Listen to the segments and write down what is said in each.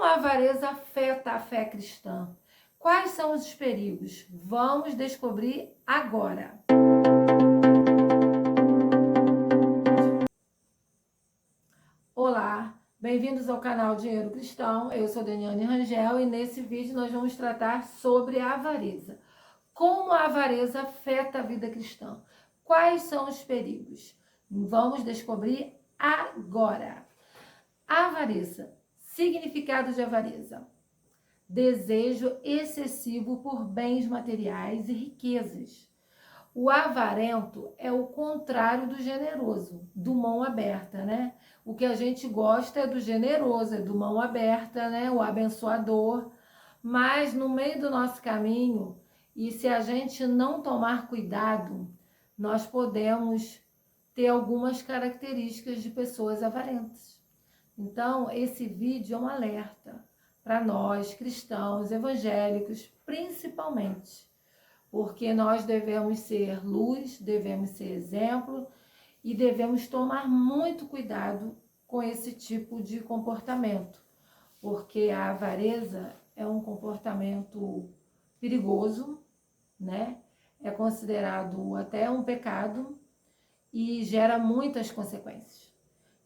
Como a avareza afeta a fé cristã? Quais são os perigos? Vamos descobrir agora. Olá, bem-vindos ao canal Dinheiro Cristão. Eu sou Daniane Rangel e nesse vídeo nós vamos tratar sobre a avareza. Como a avareza afeta a vida cristã? Quais são os perigos? Vamos descobrir agora. Avareza. Significado de avareza: desejo excessivo por bens materiais e riquezas. O avarento é o contrário do generoso, do mão aberta, né? O que a gente gosta é do generoso, é do mão aberta, né? O abençoador. Mas no meio do nosso caminho, e se a gente não tomar cuidado, nós podemos ter algumas características de pessoas avarentas. Então, esse vídeo é um alerta para nós, cristãos, evangélicos, principalmente, porque nós devemos ser luz, devemos ser exemplo e devemos tomar muito cuidado com esse tipo de comportamento, porque a avareza é um comportamento perigoso, né? É considerado até um pecado e gera muitas consequências.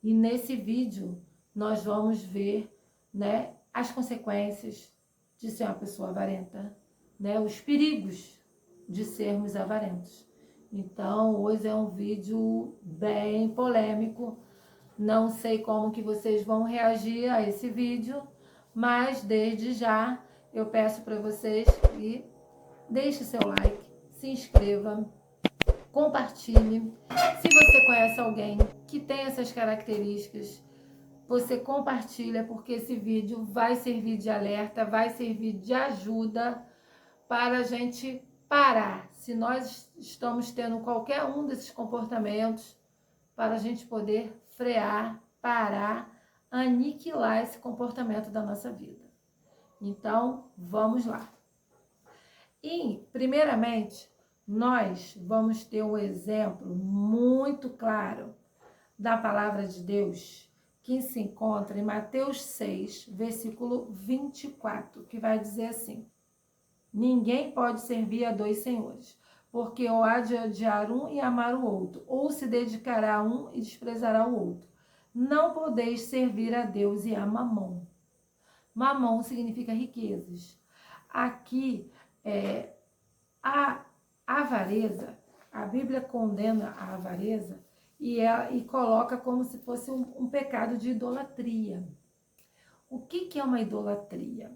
E nesse vídeo nós vamos ver, né, as consequências de ser uma pessoa avarenta, né, os perigos de sermos avarentos. Então, hoje é um vídeo bem polêmico. Não sei como que vocês vão reagir a esse vídeo, mas desde já eu peço para vocês que deixe seu like, se inscreva, compartilhe. Se você conhece alguém que tem essas características, você compartilha, porque esse vídeo vai servir de alerta, vai servir de ajuda para a gente parar. Se nós estamos tendo qualquer um desses comportamentos, para a gente poder frear, parar, aniquilar esse comportamento da nossa vida. Então, vamos lá. E, primeiramente, nós vamos ter um exemplo muito claro da palavra de Deus, que se encontra em Mateus 6, versículo 24, que vai dizer assim: ninguém pode servir a dois senhores, porque ou há de odiar um e amar o outro, ou se dedicará a um e desprezará o outro. Não podeis servir a Deus e a Mamon. Mamon significa riquezas. Aqui, a avareza, a Bíblia condena a avareza e coloca como se fosse um pecado de idolatria. O que é uma idolatria?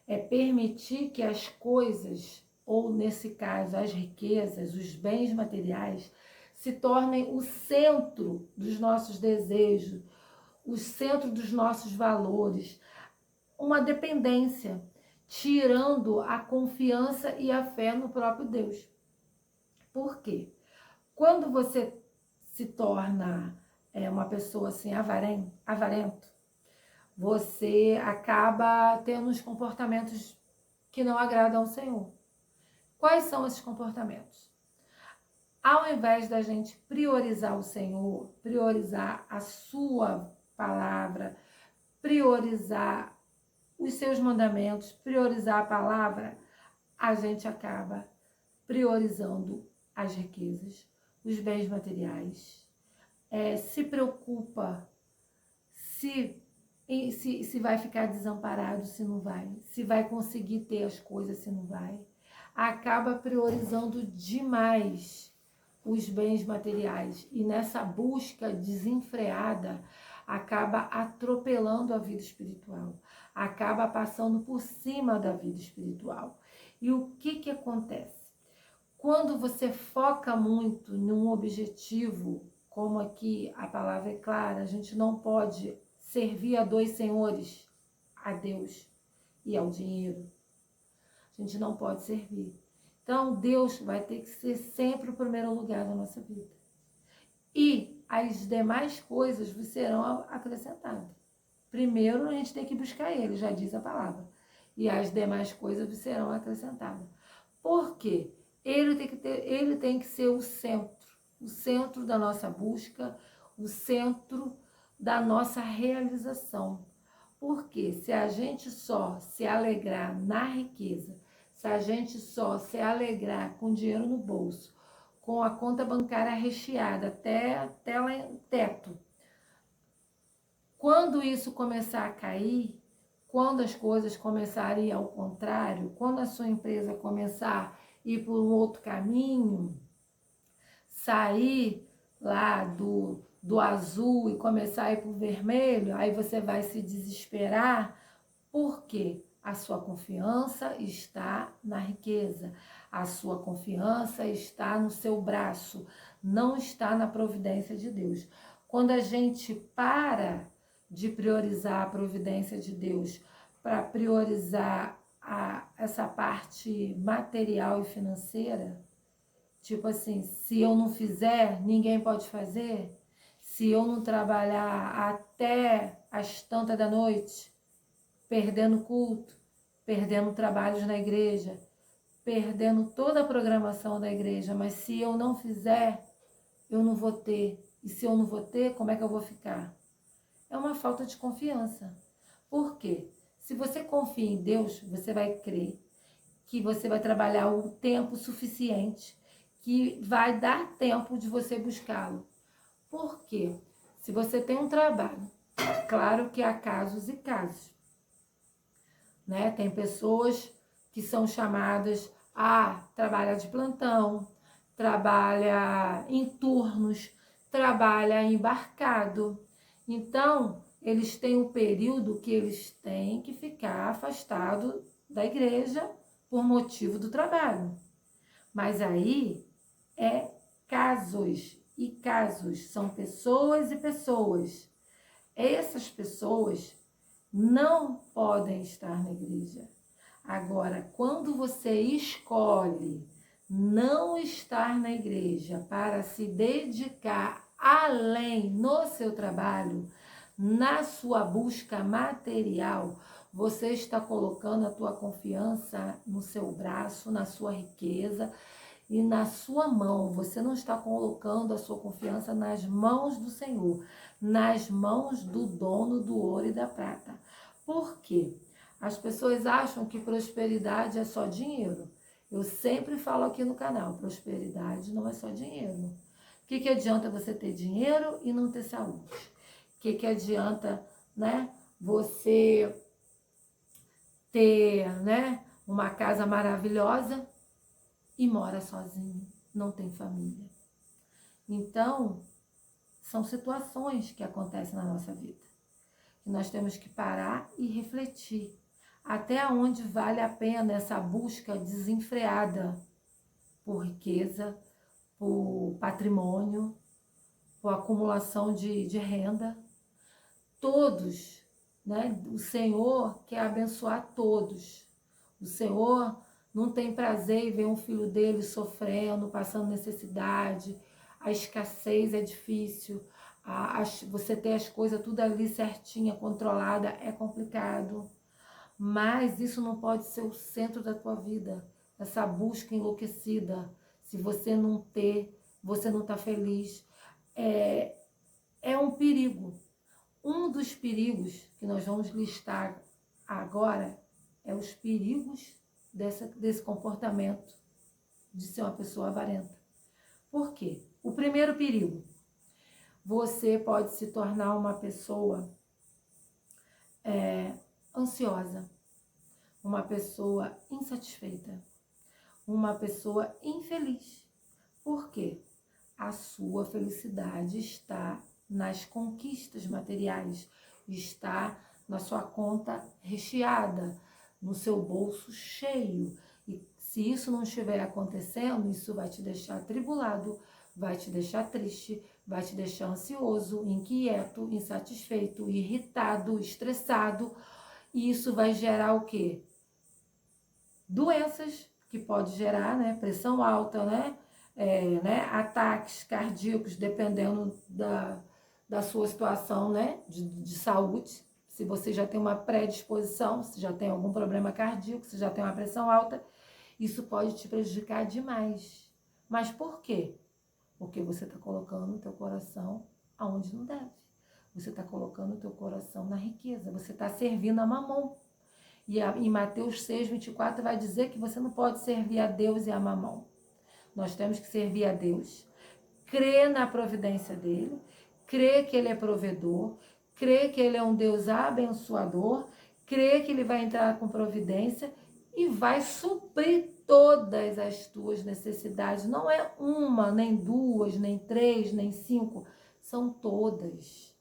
É permitir que as coisas, ou nesse caso as riquezas, os bens materiais, se tornem o centro dos nossos desejos, o centro dos nossos valores, uma dependência, tirando a confiança e a fé no próprio Deus. Por quê? Quando você se torna uma pessoa assim avarento, você acaba tendo uns comportamentos que não agradam ao Senhor. Quais são esses comportamentos? Ao invés da gente priorizar o Senhor, priorizar a sua palavra, priorizar os seus mandamentos, priorizar a palavra, a gente acaba priorizando as riquezas, os bens materiais, se preocupa se vai ficar desamparado, se não vai, se vai conseguir ter as coisas, se não vai. Acaba priorizando demais os bens materiais e nessa busca desenfreada acaba atropelando a vida espiritual, acaba passando por cima da vida espiritual. E o que acontece? Quando você foca muito num objetivo, como aqui a palavra é clara, a gente não pode servir a dois senhores, a Deus e ao dinheiro. A gente não pode servir. Então, Deus vai ter que ser sempre o primeiro lugar da nossa vida. E as demais coisas serão acrescentadas. Primeiro, a gente tem que buscar Ele, já diz a palavra. E as demais coisas serão acrescentadas. Por quê? Ele tem que ser o centro da nossa busca, o centro da nossa realização. Porque se a gente só se alegrar na riqueza, se a gente só se alegrar com dinheiro no bolso, com a conta bancária recheada até lá em teto, quando isso começar a cair, quando as coisas começarem ao contrário, quando a sua empresa começar a ir por um outro caminho, sair lá do azul e começar a ir para o vermelho, aí você vai se desesperar, porque a sua confiança está na riqueza, a sua confiança está no seu braço, não está na providência de Deus. Quando a gente para de priorizar a providência de Deus para priorizar essa parte material e financeira, tipo assim, se eu não fizer, ninguém pode fazer. Se eu não trabalhar até as tantas da noite, perdendo culto, perdendo trabalhos na igreja, perdendo toda a programação da igreja, mas se eu não fizer, eu não vou ter. E se eu não vou ter, como é que eu vou ficar? É uma falta de confiança. Por quê? Se você confia em Deus, você vai crer que você vai trabalhar o tempo suficiente, que vai dar tempo de você buscá-lo. Por quê? Se você tem um trabalho, claro que há casos e casos, né? Tem pessoas que são chamadas a trabalhar de plantão, trabalha em turnos, trabalha embarcado. Então, eles têm um período que eles têm que ficar afastado da igreja por motivo do trabalho. Mas aí é casos e casos, são pessoas e pessoas. Essas pessoas não podem estar na igreja. Agora, quando você escolhe não estar na igreja para se dedicar além no seu trabalho, na sua busca material, você está colocando a tua confiança no seu braço, na sua riqueza e na sua mão. Você não está colocando a sua confiança nas mãos do Senhor, nas mãos do dono do ouro e da prata. Por quê? As pessoas acham que prosperidade é só dinheiro. Eu sempre falo aqui no canal, prosperidade não é só dinheiro. O que adianta você ter dinheiro e não ter saúde? O que adianta, né, você ter, né, uma casa maravilhosa e mora sozinho, não tem família? Então, são situações que acontecem na nossa vida, que nós temos que parar e refletir. Até onde vale a pena essa busca desenfreada por riqueza, por patrimônio, por acumulação de renda? Todos, né? O Senhor quer abençoar todos. O Senhor não tem prazer em ver um filho dele sofrendo, passando necessidade. A escassez é difícil. Você ter as coisas tudo ali certinha, controlada, é complicado. Mas isso não pode ser o centro da tua vida. Essa busca enlouquecida. Se você não ter, você não está feliz. É um perigo. Um dos perigos que nós vamos listar agora é os perigos desse comportamento de ser uma pessoa avarenta. Por quê? O primeiro perigo, você pode se tornar uma pessoa ansiosa, uma pessoa insatisfeita, uma pessoa infeliz. Por quê? A sua felicidade está nas conquistas materiais, está na sua conta recheada, no seu bolso cheio. E se isso não estiver acontecendo, isso vai te deixar atribulado, vai te deixar triste, vai te deixar ansioso, inquieto, insatisfeito, irritado, estressado. E isso vai gerar o quê? Doenças que pode gerar, né? Pressão alta, né? Ataques cardíacos, dependendo da sua situação, né? De saúde. Se você já tem uma predisposição, se já tem algum problema cardíaco, se já tem uma pressão alta, isso pode te prejudicar demais. Mas por quê? Porque você está colocando o teu coração aonde não deve. Você está colocando o teu coração na riqueza, você está servindo a Mamon. E em Mateus 6:24 vai dizer que você não pode servir a Deus e a Mamon. Nós temos que servir a Deus, crer na providência dele, crer que ele é provedor, crer que ele é um Deus abençoador, crer que ele vai entrar com providência e vai suprir todas as tuas necessidades. Não é uma, nem duas, nem três, nem cinco, são todas.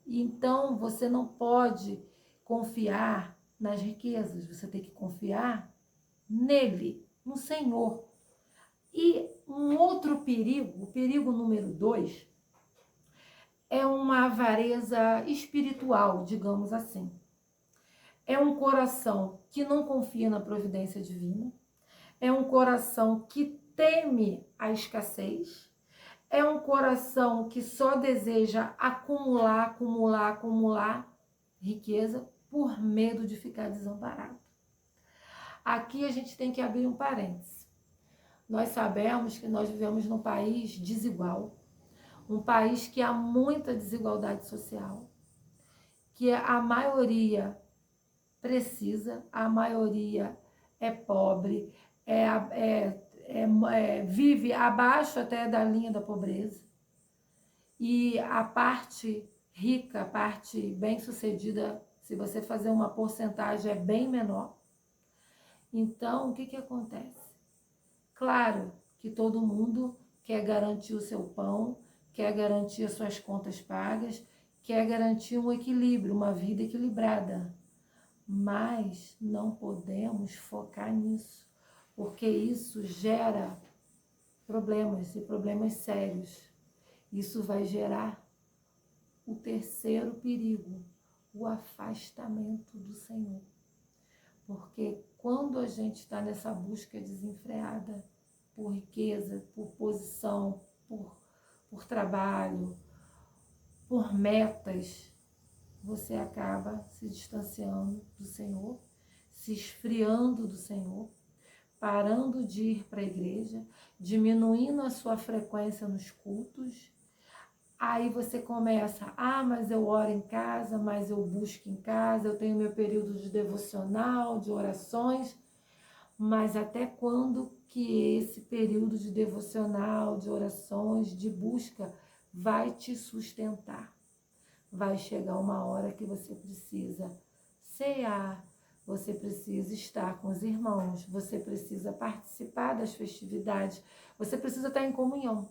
Então, você não pode confiar nas riquezas, você tem que confiar nele, no Senhor. E um outro perigo, o perigo número 2, é uma avareza espiritual, digamos assim. É um coração que não confia na providência divina, é um coração que teme a escassez, é um coração que só deseja acumular, acumular, acumular riqueza por medo de ficar desamparado. Aqui a gente tem que abrir um parêntese. Nós sabemos que nós vivemos num país desigual, um país que há muita desigualdade social, que a maioria precisa, a maioria é pobre, vive abaixo até da linha da pobreza. E a parte rica, a parte bem-sucedida, se você fazer uma porcentagem, é bem menor. Então, o que acontece? Claro que todo mundo quer garantir o seu pão, quer garantir as suas contas pagas, quer garantir um equilíbrio, uma vida equilibrada. Mas não podemos focar nisso, porque isso gera problemas, e problemas sérios. Isso vai gerar o terceiro perigo, o afastamento do Senhor. Porque quando a gente está nessa busca desenfreada por riqueza, por posição, por trabalho, por metas, você acaba se distanciando do Senhor, se esfriando do Senhor, parando de ir para a igreja, diminuindo a sua frequência nos cultos. Aí você começa, mas eu oro em casa, mas eu busco em casa, eu tenho meu período de devocional, de orações, mas até quando que esse período de devocional, de orações, de busca vai te sustentar? Vai chegar uma hora que você precisa cear, você precisa estar com os irmãos, você precisa participar das festividades, você precisa estar em comunhão.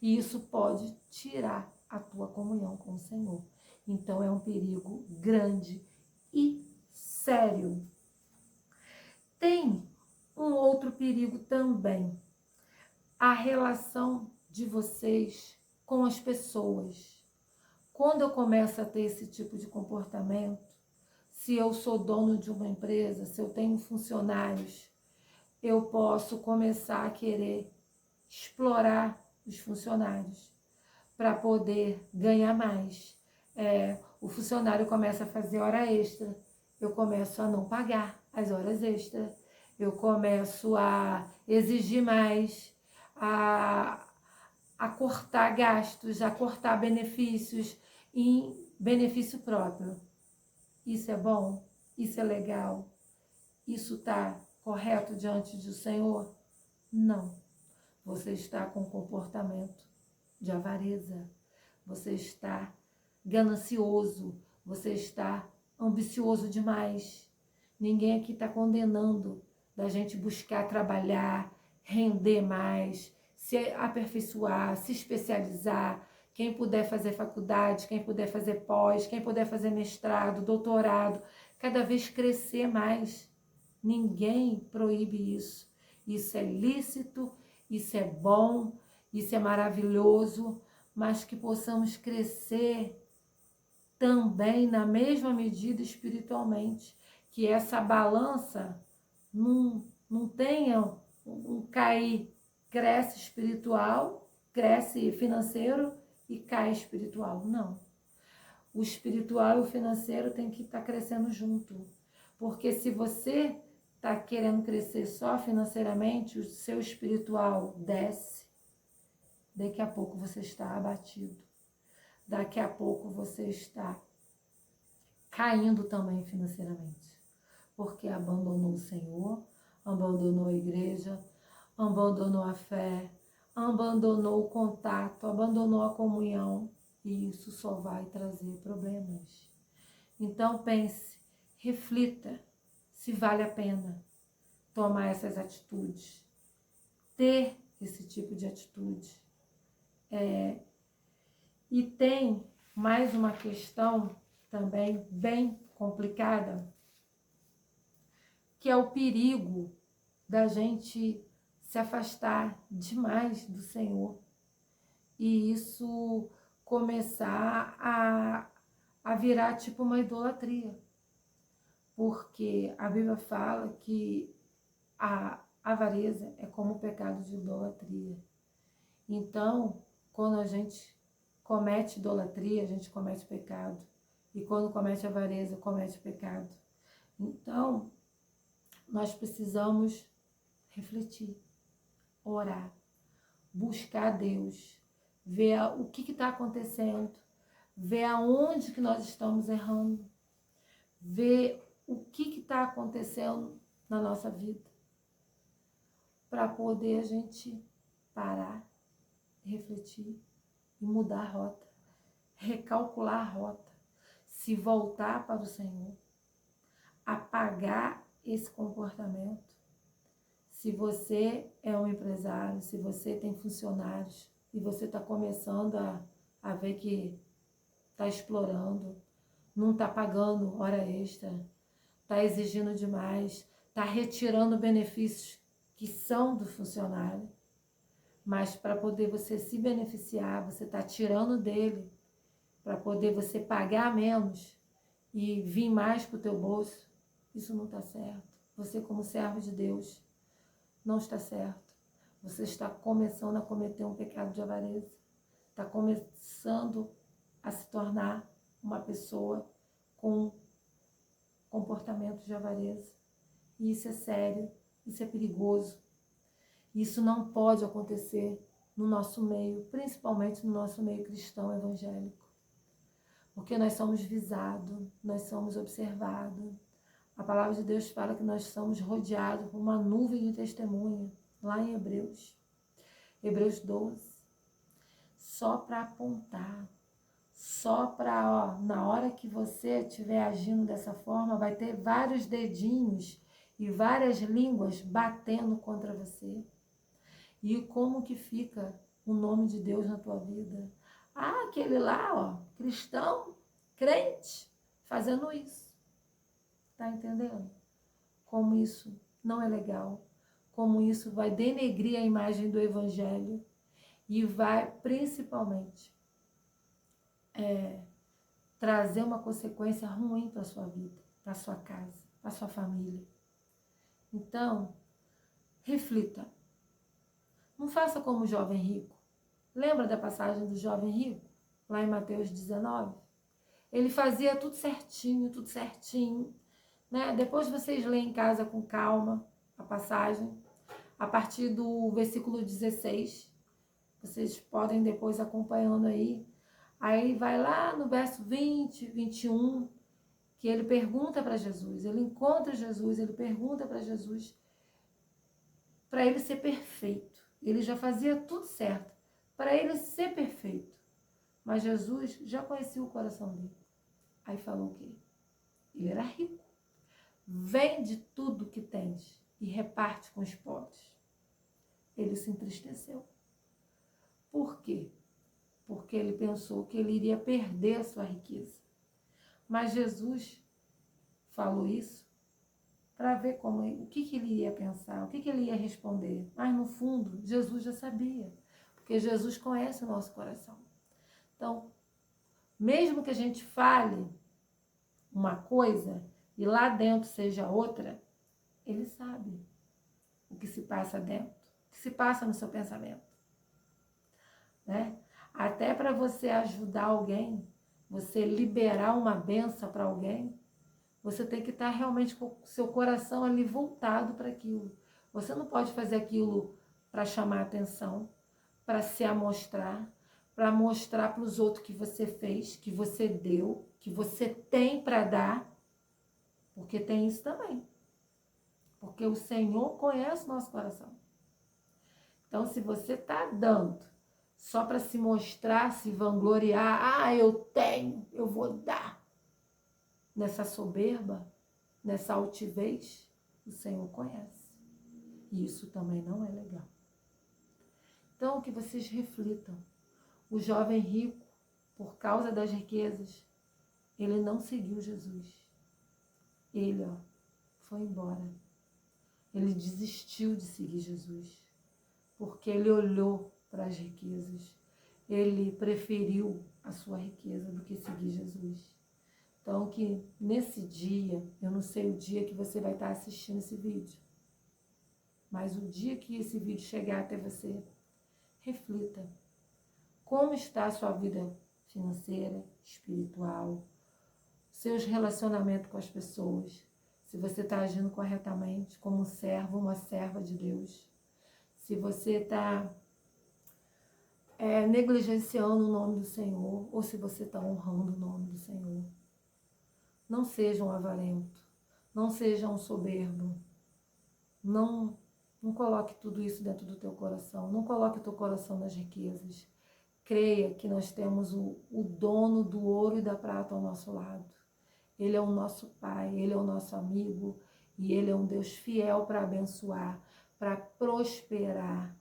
E isso pode tirar a tua comunhão com o Senhor. Então é um perigo grande e sério. Tem um outro perigo também. A relação de vocês com as pessoas. Quando eu começo a ter esse tipo de comportamento, se eu sou dono de uma empresa, se eu tenho funcionários, eu posso começar a querer explorar os funcionários para poder ganhar mais. O funcionário começa a fazer hora extra, eu começo a não pagar as horas extras, eu começo a exigir mais, a cortar gastos, a cortar benefícios em benefício próprio. Isso é bom? Isso é legal? Isso está correto diante do Senhor? Não. Você está com comportamento de avareza, você está ganancioso, você está ambicioso demais. Ninguém aqui está condenando da gente buscar trabalhar, render mais, se aperfeiçoar, se especializar. Quem puder fazer faculdade, quem puder fazer pós, quem puder fazer mestrado, doutorado, cada vez crescer mais. Ninguém proíbe isso. Isso é lícito, isso é bom, isso é maravilhoso, mas que possamos crescer também na mesma medida espiritualmente, que essa balança não tenha um cair, cresce espiritual, cresce financeiro e cai espiritual. Não. O espiritual e o financeiro tem que estar crescendo junto, porque se você está querendo crescer só financeiramente, o seu espiritual desce, daqui a pouco você está abatido. daqui a pouco você está caindo também financeiramente, porque abandonou o Senhor, abandonou a igreja, abandonou a fé, abandonou o contato, abandonou a comunhão, e isso só vai trazer problemas. Então pense, reflita se vale a pena tomar essas atitudes, ter esse tipo de atitude. E tem mais uma questão também bem complicada, que é o perigo da gente se afastar demais do Senhor e isso começar a virar tipo uma idolatria. Porque a Bíblia fala que a avareza é como o pecado de idolatria. Então, quando a gente comete idolatria, a gente comete pecado. E quando comete avareza, comete pecado. Então, nós precisamos refletir, orar, buscar Deus, ver o que está acontecendo, ver aonde que nós estamos errando, ver o que está acontecendo na nossa vida, para poder a gente parar, refletir e mudar a rota, recalcular a rota, se voltar para o Senhor, apagar esse comportamento. Se você é um empresário, se você tem funcionários e você está começando a ver que está explorando, não está pagando hora extra, está exigindo demais, está retirando benefícios que são do funcionário, mas para poder você se beneficiar, você está tirando dele, para poder você pagar menos e vir mais para o teu bolso, isso não está certo. Você como servo de Deus, não está certo. Você está começando a cometer um pecado de avareza. Está começando a se tornar uma pessoa com comportamento de avareza. E isso é sério, isso é perigoso. Isso não pode acontecer no nosso meio, principalmente no nosso meio cristão evangélico. Porque nós somos visados, nós somos observados. A palavra de Deus fala que nós somos rodeados por uma nuvem de testemunha, lá em Hebreus 12. Só para apontar, só para, na hora que você estiver agindo dessa forma, vai ter vários dedinhos e várias línguas batendo contra você. E como que fica o nome de Deus na tua vida? Ah, aquele lá, ó, cristão, crente, fazendo isso. Tá entendendo? Como isso não é legal, como isso vai denegrir a imagem do evangelho e vai principalmente trazer uma consequência ruim para a sua vida, para a sua casa, para a sua família. Então, reflita. Não faça como o jovem rico. Lembra da passagem do jovem rico? Lá em Mateus 19? Ele fazia tudo certinho, tudo certinho. Né? Depois vocês leem em casa com calma a passagem, a partir do versículo 16. Vocês podem depois acompanhando aí. Aí vai lá no verso 20, 21, que ele pergunta para Jesus, ele encontra Jesus, ele pergunta para Jesus, para ele ser perfeito. Ele já fazia tudo certo, para ele ser perfeito. Mas Jesus já conhecia o coração dele. Aí falou o quê? Ele era rico. Vende tudo que tens e reparte com os pobres. Ele se entristeceu. Por quê? Porque ele pensou que ele iria perder a sua riqueza. Mas Jesus falou isso para ver o que ele iria pensar, o que ele ia responder. Mas no fundo, Jesus já sabia, porque Jesus conhece o nosso coração. Então, mesmo que a gente fale uma coisa e lá dentro seja outra, ele sabe o que se passa dentro, o que se passa no seu pensamento. Né? Até para você ajudar alguém, você liberar uma benção para alguém, você tem que estar realmente com o seu coração ali voltado para aquilo. Você não pode fazer aquilo para chamar atenção, para se amostrar, para mostrar para os outros que você fez, que você deu, que você tem para dar, porque tem isso também. Porque o Senhor conhece o nosso coração. Então, se você está dando só para se mostrar, se vangloriar, eu tenho, eu vou dar, nessa soberba, nessa altivez, o Senhor conhece. E isso também não é legal. Então, que vocês reflitam. O jovem rico, por causa das riquezas, ele não seguiu Jesus. Ele, foi embora. Ele desistiu de seguir Jesus, porque ele olhou para as riquezas. Ele preferiu a sua riqueza do que seguir Jesus. Então, que nesse dia, eu não sei o dia que você vai estar assistindo esse vídeo, mas o dia que esse vídeo chegar até você, reflita. Como está a sua vida financeira, espiritual, seus relacionamentos com as pessoas, se você está agindo corretamente como um servo, uma serva de Deus, se você está negligenciando o nome do Senhor, ou se você está honrando o nome do Senhor. Não seja um avarento, não seja um soberbo, não coloque tudo isso dentro do teu coração, não coloque o teu coração nas riquezas. Creia que nós temos o dono do ouro e da prata ao nosso lado. Ele é o nosso Pai, Ele é o nosso amigo e Ele é um Deus fiel para abençoar, para prosperar,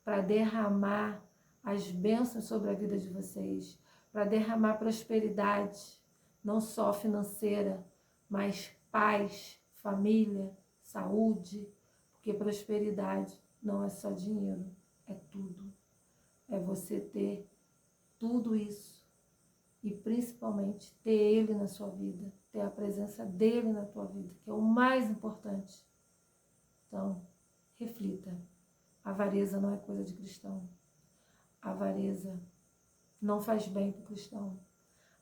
para derramar as bênçãos sobre a vida de vocês, para derramar prosperidade, não só financeira, mas paz, família, saúde, porque prosperidade não é só dinheiro, é tudo. É você ter tudo isso e principalmente ter Ele na sua vida, ter a presença dEle na tua vida, que é o mais importante. Então, reflita. A avareza não é coisa de cristão. A avareza não faz bem para o cristão.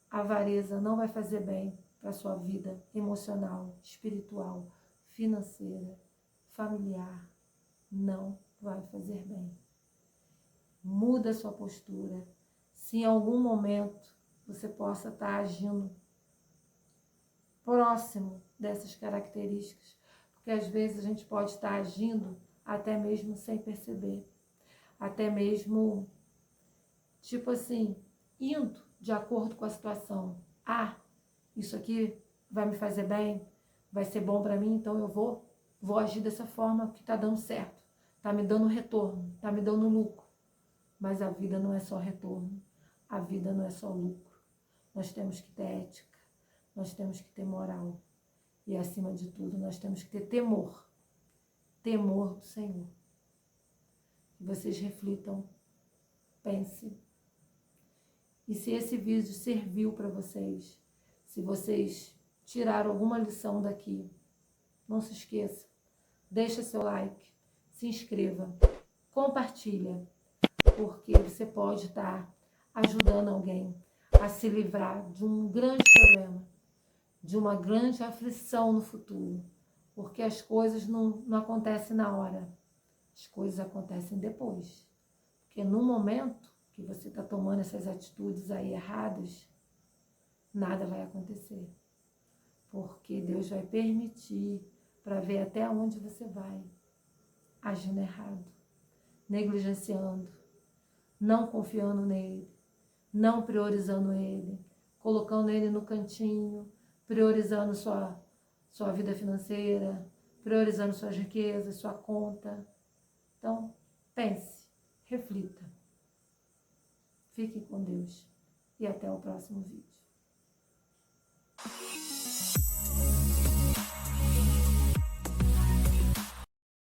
A avareza não vai fazer bem para a sua vida emocional, espiritual, financeira, familiar. Não vai fazer bem. Muda a sua postura. Se em algum momento você possa estar agindo próximo dessas características, porque às vezes a gente pode estar agindo até mesmo sem perceber, até mesmo, tipo assim, indo de acordo com a situação. Isso aqui vai me fazer bem, vai ser bom para mim, então eu vou agir dessa forma que está dando certo, está me dando retorno, está me dando lucro. Mas a vida não é só retorno, a vida não é só lucro. Nós temos que ter ética, nós temos que ter moral. E acima de tudo, nós temos que ter temor. Temor do Senhor. Que vocês reflitam, pensem. E se esse vídeo serviu para vocês, se vocês tiraram alguma lição daqui, não se esqueça, deixa seu like, se inscreva, compartilha, porque você pode estar ajudando alguém a se livrar de um grande problema, de uma grande aflição no futuro, porque as coisas não acontecem na hora, as coisas acontecem depois, porque no momento que você está tomando essas atitudes aí erradas, nada vai acontecer, porque Deus vai permitir para ver até onde você vai agindo errado, negligenciando, não confiando nele, não priorizando ele, colocando ele no cantinho, priorizando sua vida financeira, priorizando suas riquezas, sua conta. Então, pense, reflita. Fique com Deus e até o próximo vídeo.